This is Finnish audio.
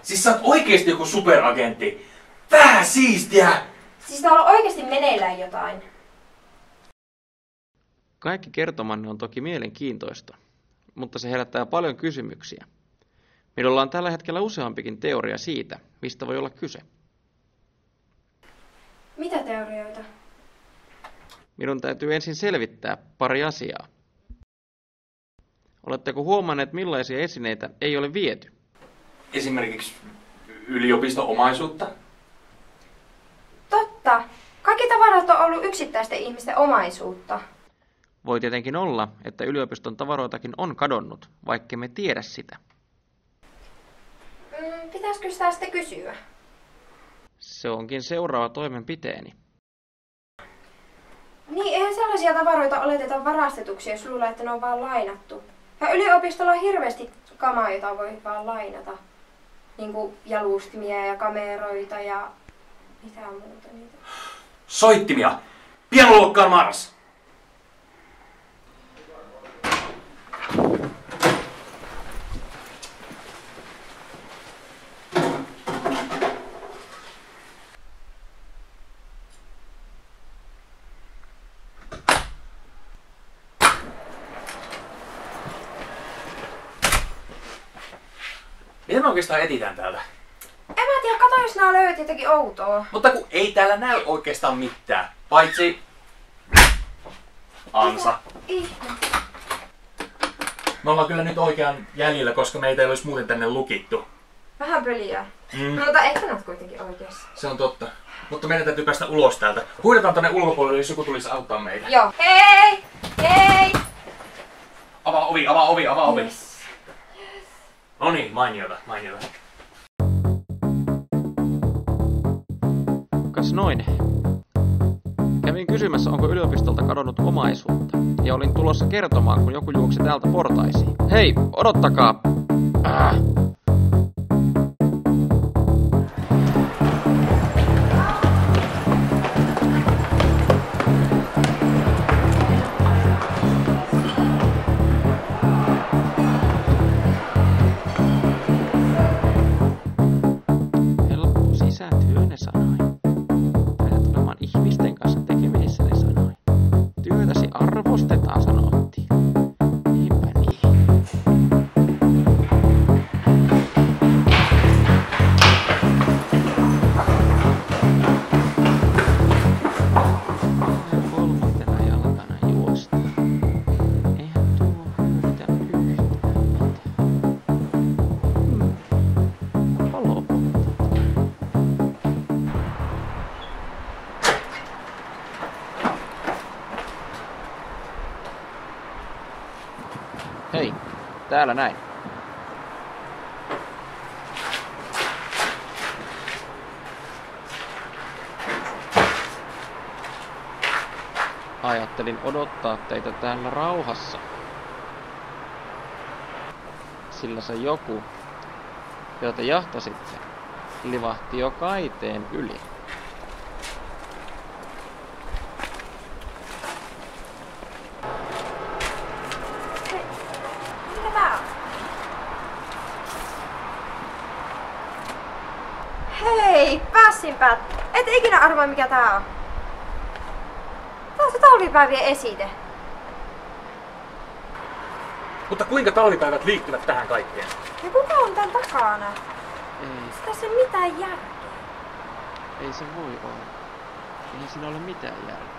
Siis sä oot oikeesti joku superagentti. Vähän siistiä! Siis täällä on oikeesti meneillään jotain. Kaikki kertomanne on toki mielenkiintoista, mutta se herättää paljon kysymyksiä. Minulla on tällä hetkellä useampikin teoria siitä, mistä voi olla kyse. Mitä teorioita? Minun täytyy ensin selvittää pari asiaa. Oletteko huomanneet, millaisia esineitä ei ole viety? Esimerkiksi yliopisto-omaisuutta. Totta. Kaikki tavarat on ollut yksittäisten ihmisten omaisuutta. Voi tietenkin olla, että yliopiston tavaroitakin on kadonnut, vaikka me tiedä sitä. Pitäisikö sitä sitten kysyä? Se onkin seuraava toimenpiteeni. Niin, eihän sellaisia tavaroita oleteta varastetuksi, jos luulee, että ne on vaan lainattu. Ja yliopistolla on hirveästi kamaa, jota voi vaan lainata. Niin kuin jalustimia ja kameroita ja mitä muuta niitä. Soittimia! Pianoluokkaan Mars! Mitä me oikeastaan etitään täältä? En mä tiedä, kato jos nää löyt jotakin outoa. Mutta kun ei täällä näy oikeastaan mitään. Paitsi... Ansa. Ihme. Me ollaan kyllä nyt oikean jäljellä, koska meitä ei olisi muuten tänne lukittu. Vähän pöliä. Mutta ehkä nää oot kuitenkin oikeassa. Se on totta. Mutta meidän täytyy päästä ulos täältä. Huidetaan tonne ulkopuolelle, jos joku tulisi auttaa meitä. Joo. Hei! Hei! Avaa ovi, avaa ovi, avaa ovi. Yes. No niin, mainiota, mainiota. Kas noin. Kävin kysymässä, onko yliopistolta kadonnut omaisuutta, ja olin tulossa kertomaan, kun joku juoksi täältä portaisiin. Hei, odottakaa! Helppo sisätyö, ne sanoi. Päätä tulemaan ihmisten kanssa tekemisissä, ne sanoi. Työtäsi arvostetaan, sanottiin. Niinpä niin. Kolmantena jalkana juosta. Eihän tuo hyödytä yhtään mitään. Valo. Hei, täällä näin. Ajattelin odottaa teitä täällä rauhassa. Sillä se joku, jota jahtasitte, livahti jo kaiteen yli. Mikä tää on? Hei, päässinpä. Et ikinä arvaa mikä tää on. Tää on se talvipäivien esite. Mutta kuinka talvipäivät liittyvät tähän kaikkeen? Ja kuka on tän takana? Ei, Tässä ei ole mitään järkeä. ei se voi olla. Ei siinä ole mitään järkeä.